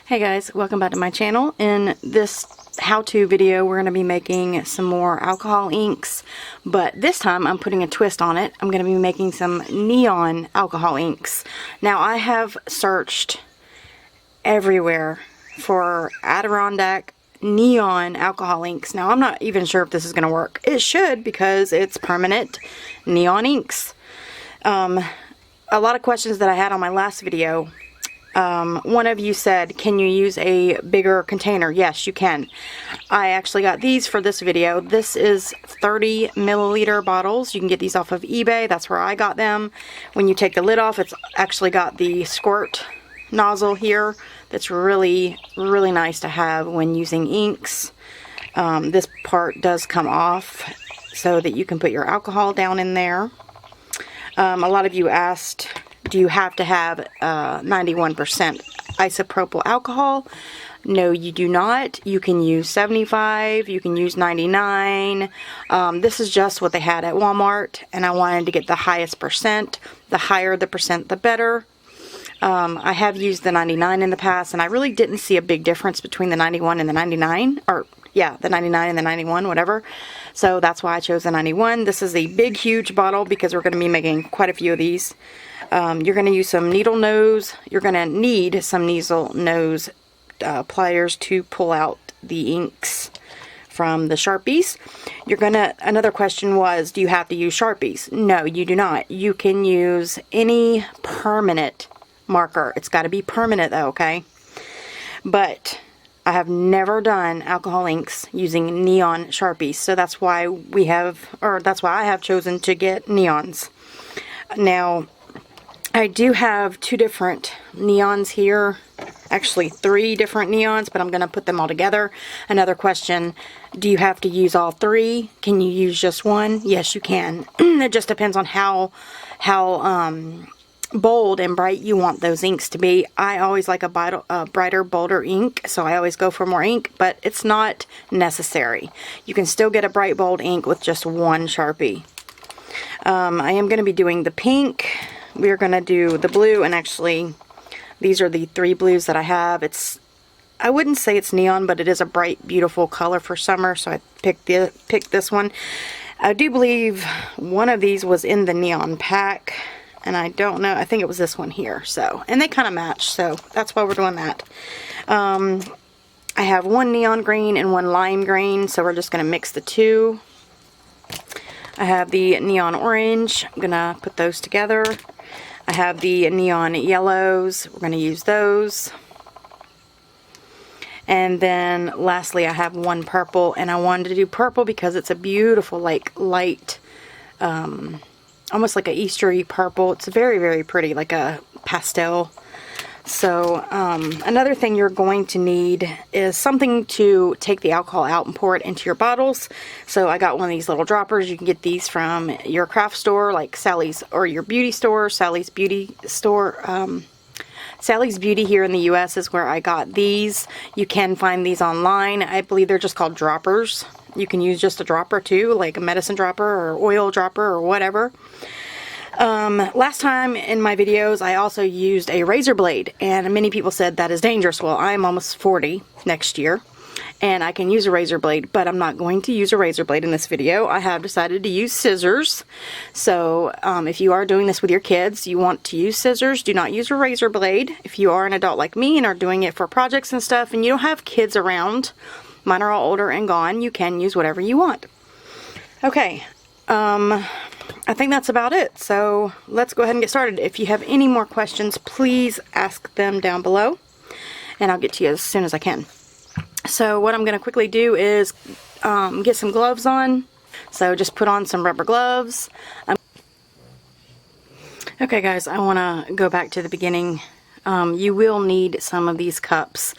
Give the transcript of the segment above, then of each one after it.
Hey guys, welcome back to my channel. In this how-to video, we're going to be making some more alcohol inks, but this time I'm putting a twist on it. I'm going to be making some neon alcohol inks. Now, I have searched everywhere for Adirondack neon alcohol inks. Now, I'm not even sure if this is going to work. It should, because it's permanent neon inks. A lot of questions that I had on my last video. One of you said, can you use a bigger container? Yes, you can. I actually got these for this video. This is 30 milliliter bottles. You can get these off of eBay. That's where I got them. When you take the lid off, it's actually got the squirt nozzle here. That's really, really nice to have when using inks. This part does come off so that you can put your alcohol down in there. A lot of you asked, do you have to have 91% isopropyl alcohol? No, you do not. You can use 75, you can use 99. This is just what they had at Walmart, and I wanted to get the highest percent. The higher the percent, the better. I have used the 99 in the past, and I really didn't see a big difference between the 91 and the 99, or yeah, the 99 and the 91, whatever. So that's why I chose the 91. This is a big, huge bottle because we're going to be making quite a few of these. You're going to use some needle nose. You're going to need some needle nose pliers to pull out the inks from the Sharpies. Another question was, do you have to use Sharpies? No, you do not. You can use any permanent marker. It's got to be permanent though, okay? But I have never done alcohol inks using neon Sharpies, so that's why I have chosen to get neons. Now, I do have two different neons here, actually 3 different neons, but I'm going to put them all together. Another question, do you have to use all 3? Can you use just one? Yes, you can. It just depends on how bold and bright you want those inks to be. I always like a brighter, bolder ink, so I always go for more ink, but it's not necessary. You can still get a bright, bold ink with just one Sharpie. I am going to be doing the pink. We're going to do the blue, and actually these are the 3 blues that I have. I wouldn't say it's neon, but it is a bright, beautiful color for summer, so I picked this one. I do believe one of these was in the neon pack, and I don't know, I think it was this one here. So, and they kind of match, so that's why we're doing that. I have one neon green and one lime green, so we're just going to mix the 2. I have the neon orange. I'm going to put those together. I have the neon yellows. We're going to use those. And then lastly, I have one purple, and I wanted to do purple because it's a beautiful, like, light, almost like an Eastery purple. It's very, very pretty, like a pastel. So, another thing you're going to need is something to take the alcohol out and pour it into your bottles. So I got one of these little droppers. You can get these from your craft store, like Sally's, or your beauty store, Sally's Beauty store. Sally's Beauty here in the U.S. is where I got these. You can find these online. I believe they're just called droppers. You can use just a dropper too, like a medicine dropper or oil dropper or whatever. Last time in my videos, I also used a razor blade, and many people said that is dangerous. Well, I'm almost 40 next year, and I can use a razor blade, but I'm not going to use a razor blade in this video. I have decided to use scissors. So, if you are doing this with your kids, you want to use scissors. Do not use a razor blade. If you are an adult like me and are doing it for projects and stuff, and you don't have kids around, mine are all older and gone, you can use whatever you want. Okay, I think that's about it. So let's go ahead and get started. If you have any more questions, please ask them down below, and I'll get to you as soon as I can. So what I'm going to quickly do is get some gloves on. So just put on some rubber gloves. Okay guys, I want to go back to the beginning. You will need some of these cups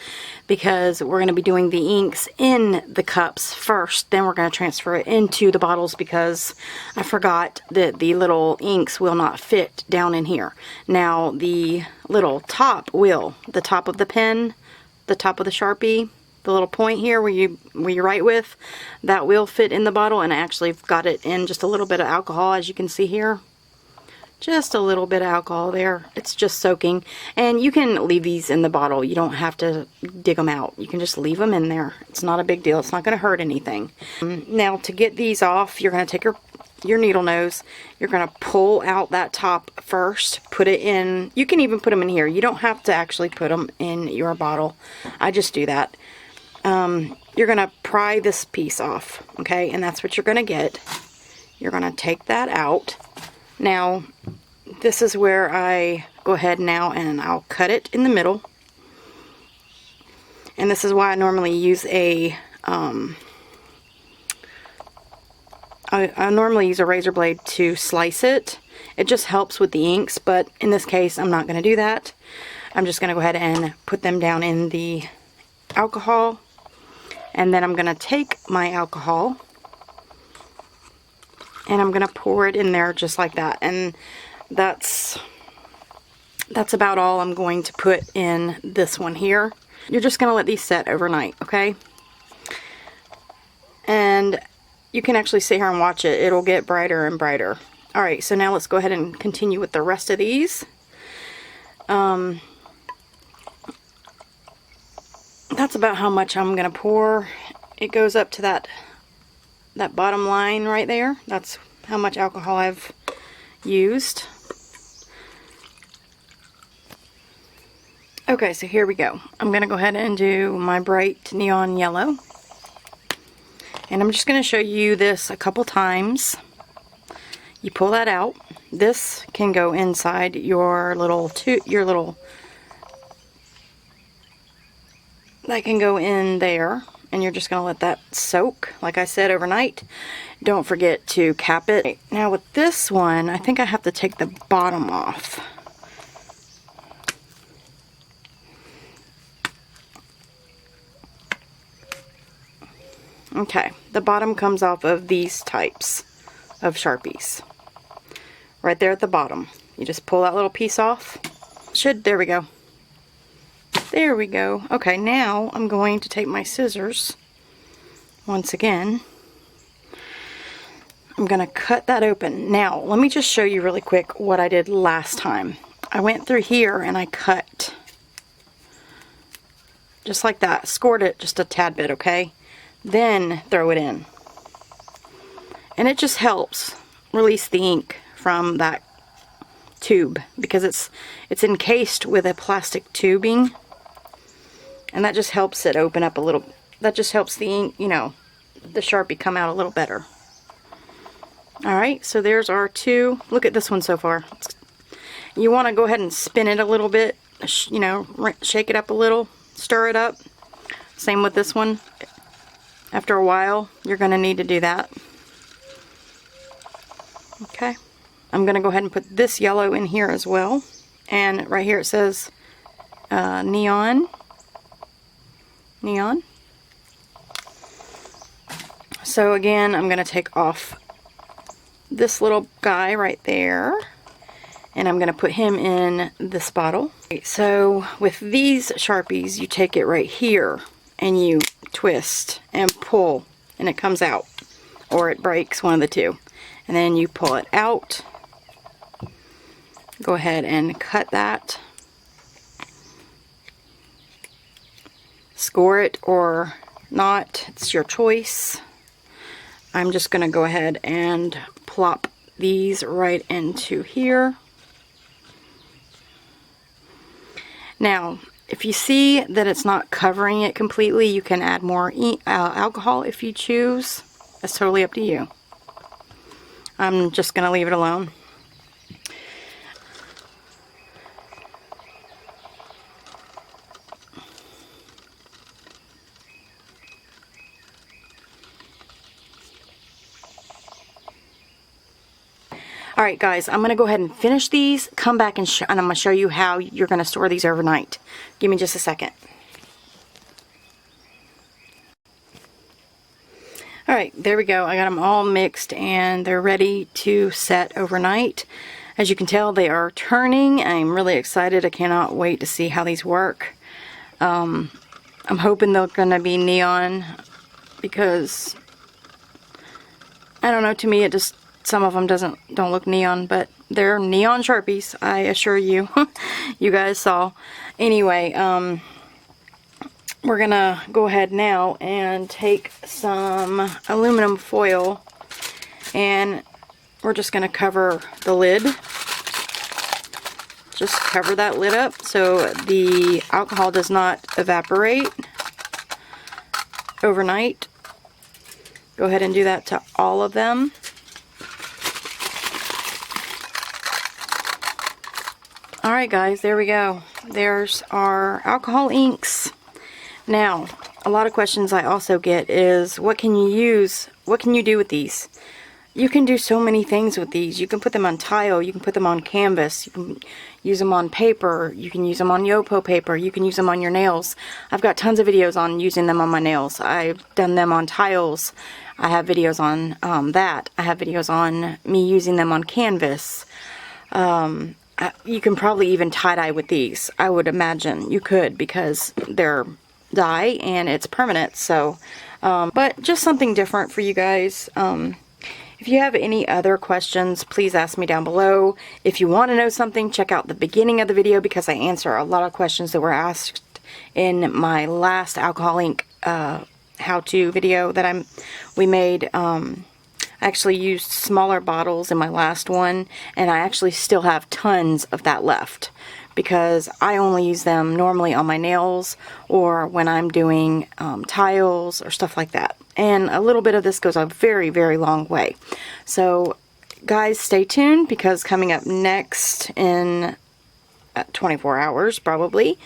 because we're going to be doing the inks in the cups first. Then we're going to transfer it into the bottles because I forgot that the little inks will not fit down in here. Now the little top will. The top of the pen, the top of the Sharpie, the little point here where you write with, that will fit in the bottle, and I actually got it in just a little bit of alcohol, as you can see here. just a little bit of alcohol there. It's just soaking. And you can leave these in the bottle. You don't have to dig them out. You can just leave them in there. It's not a big deal. It's not going to hurt anything. Now, to get these off, you're going to take your needle nose. You're going to pull out that top first. Put it in. You can even put them in here. You don't have to actually put them in your bottle. I just do that. You're going to pry this piece off. Okay? And that's what you're going to get. You're going to take that out. Now, this is where I go ahead now and I'll cut it in the middle. And this is why I normally use a, I normally use a razor blade to slice it. It just helps with the inks, but in this case, I'm not going to do that. I'm just going to go ahead and put them down in the alcohol. And then I'm going to take my alcohol and I'm going to pour it in there just like that. And that's about all I'm going to put in this one here. You're just going to let these set overnight, okay? And you can actually sit here and watch it. It'll get brighter and brighter. Alright, so now let's go ahead and continue with the rest of these. That's about how much I'm going to pour. It goes up to that bottom line right there. That's how much alcohol I've used. Okay, so here we go. I'm going to go ahead and do my bright neon yellow. And I'm just going to show you this a couple times. You pull that out. This can go inside your little that can go in there. And you're just going to let that soak, like I said, overnight. Don't forget to cap it. Now with this one, I think I have to take the bottom off. Okay, the bottom comes off of these types of Sharpies. Right there at the bottom. You just pull that little piece off. There we go. There we go. Okay, now I'm going to take my scissors. Once again, I'm going to cut that open. Now, let me just show you really quick what I did last time. I went through here and I cut. Just like that. Scored it just a tad bit, okay? Then throw it in. And it just helps release the ink from that tube because it's encased with a plastic tubing. And that just helps it open up a little. That just helps the ink, you know, the Sharpie come out a little better. Alright, so there's our two. Look at this one so far. You want to go ahead and spin it a little bit. You know, shake it up a little. Stir it up. Same with this one. After a while, you're going to need to do that. Okay. I'm going to go ahead and put this yellow in here as well. And right here it says neon. Neon. So again, I'm going to take off this little guy right there. And I'm going to put him in this bottle. So with these Sharpies, you take it right here and you twist and pull and it comes out. Or it breaks, one of the two. And then you pull it out. Go ahead and cut that. Score it or not, it's your choice. I'm just going to go ahead and plop these right into here. Now, if you see that it's not covering it completely, you can add more alcohol if you choose. That's totally up to you. I'm just going to leave it alone. Alright guys, I'm going to go ahead and finish these, come back and I'm going to show you how you're going to store these overnight. Give me just a second. Alright, there we go. I got them all mixed and they're ready to set overnight. As you can tell, they are turning. I'm really excited. I cannot wait to see how these work. I'm hoping they're going to be neon because, I don't know, to me it just, some of them don't look neon, but they're neon Sharpies, I assure you. You guys saw. Anyway, we're gonna go ahead now and take some aluminum foil, and we're just gonna cover the lid. Just cover that lid up so the alcohol does not evaporate overnight. Go ahead and do that to all of them. Alright guys, there we go. There's our alcohol inks. Now, a lot of questions I also get is, what can you use? What can you do with these? You can do so many things with these. You can put them on tile, you can put them on canvas, you can use them on paper, you can use them on Yopo paper, you can use them on your nails. I've got tons of videos on using them on my nails. I've done them on tiles. I have videos on that. I have videos on me using them on canvas. You can probably even tie-dye with these. I would imagine you could, because they're dye and it's permanent. So, but just something different for you guys. If you have any other questions, please ask me down below. If you want to know something, check out the beginning of the video, because I answer a lot of questions that were asked in my last alcohol ink how-to video that we made. I actually used smaller bottles in my last one, and I actually still have tons of that left, because I only use them normally on my nails or when I'm doing tiles or stuff like that. And a little bit of this goes a very, very long way. So guys, stay tuned, because coming up next in 24 hours probably,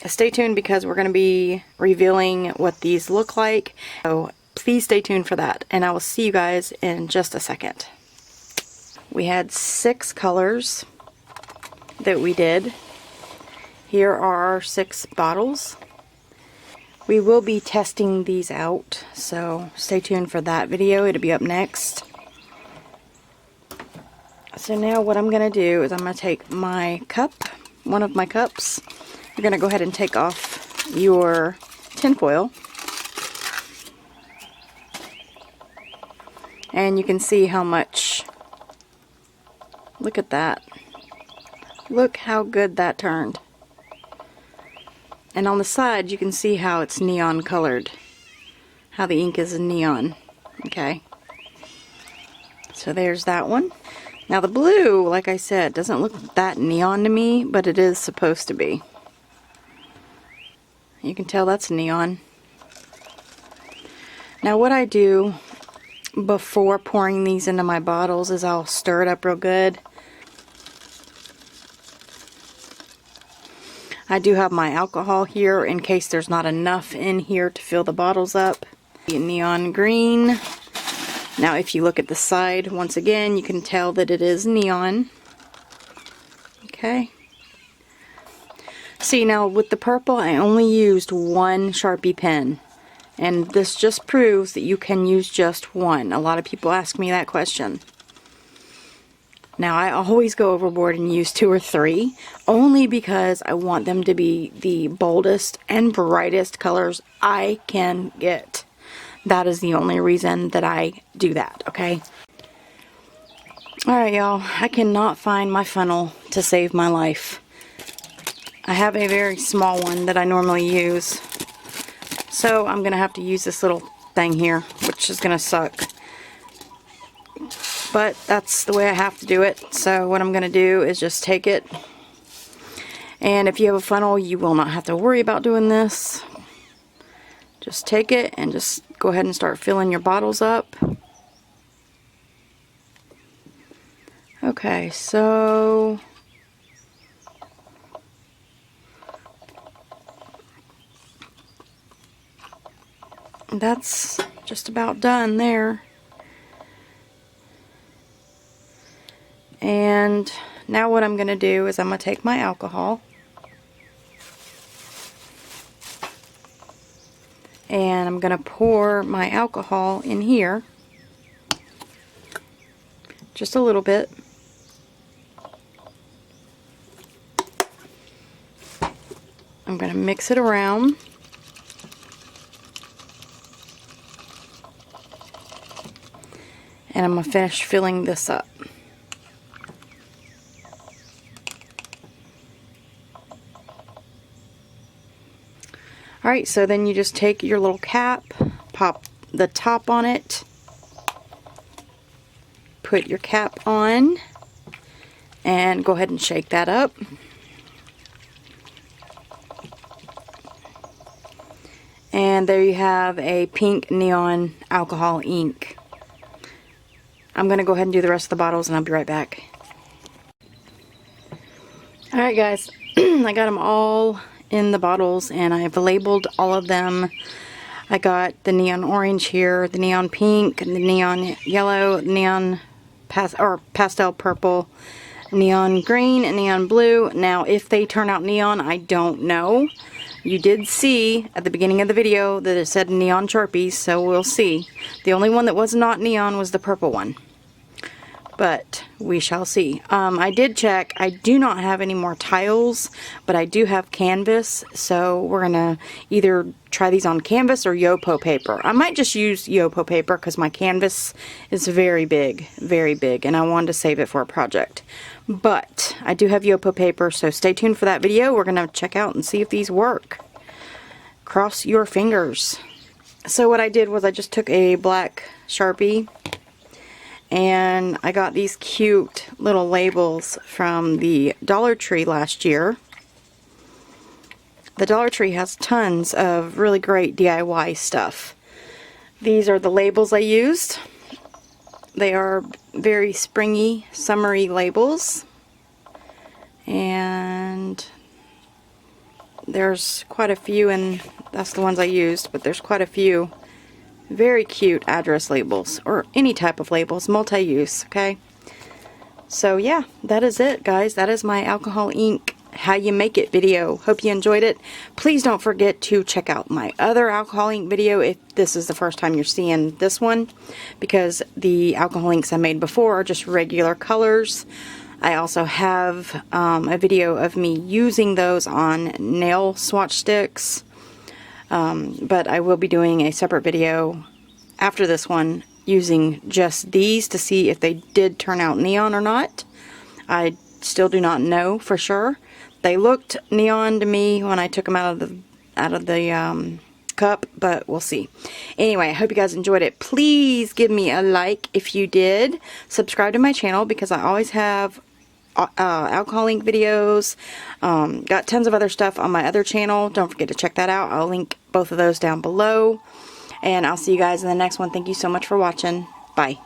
stay tuned, because we're going to be revealing what these look like. So please stay tuned for that, and I will see you guys in just a second. We had 6 colors that we did. Here are our 6 bottles. We will be testing these out, so stay tuned for that video. It'll be up next. So now what I'm going to do is I'm going to take my cup, one of my cups. You're going to go ahead and take off your tinfoil. And you can see how much, look at that. Look how good that turned. And on the side you can see how it's neon colored. How the ink is neon. Okay. So there's that one. Now the blue, like I said, doesn't look that neon to me, but it is supposed to be. You can tell that's neon. Now what I do before pouring these into my bottles is I'll stir it up real good. I do have my alcohol here in case there's not enough in here to fill the bottles up. Neon green. Now if you look at the side, once again, you can tell that it is neon. Okay. See, now with the purple, I only used one Sharpie pen. And this just proves that you can use just one. A lot of people ask me that question. Now, I always go overboard and use 2 or 3, only because I want them to be the boldest and brightest colors I can get. That is the only reason that I do that, okay? Alright, y'all. I cannot find my funnel to save my life. I have a very small one that I normally use. So I'm going to have to use this little thing here, which is going to suck. But that's the way I have to do it. So what I'm going to do is just take it. And if you have a funnel, you will not have to worry about doing this. Just take it and just go ahead and start filling your bottles up. Okay, so that's just about done there. And now what I'm going to do is I'm going to take my alcohol and I'm going to pour my alcohol in here, just a little bit. I'm going to mix it around. And I'm going to finish filling this up. Alright, so then you just take your little cap, pop the top on it, put your cap on, and go ahead and shake that up. And there you have a pink neon alcohol ink. I'm going to go ahead and do the rest of the bottles and I'll be right back. Alright guys, I got them all in the bottles and I've labeled all of them. I got the neon orange here, the neon pink, the neon yellow, neon pastel purple, neon green, and neon blue. Now if they turn out neon, I don't know. You did see at the beginning of the video that it said neon Sharpies, so we'll see. The only one that was not neon was the purple one. But we shall see. I did check. I do not have any more tiles, but I do have canvas, so we're going to either try these on canvas or Yopo paper. I might just use Yopo paper because my canvas is very big, and I wanted to save it for a project. But I do have Yopo paper, so stay tuned for that video. We're going to check out and see if these work. Cross your fingers. So what I did was I just took a black Sharpie, and I got these cute little labels from the Dollar Tree last year. The Dollar Tree has tons of really great DIY stuff. These are the labels I used. They are very springy, summery labels. And there's quite a few, and that's the ones I used, but there's quite a few very cute address labels, or any type of labels, multi-use, okay? So yeah, that is it, guys. That is my alcohol ink, how you make it video. Hope you enjoyed it. Please don't forget to check out my other alcohol ink video if this is the first time you're seeing this one, because the alcohol inks I made before are just regular colors. I also have a video of me using those on nail swatch sticks. But I will be doing a separate video after this one using just these to see if they did turn out neon or not. I still do not know for sure. They looked neon to me when I took them out of the cup, but we'll see. Anyway, I hope you guys enjoyed it. Please give me a like if you did. Subscribe to my channel because I always have alcohol ink videos. Got tons of other stuff on my other channel. Don't forget to check that out. I'll link both of those down below. And I'll see you guys in the next one. Thank you so much for watching. Bye.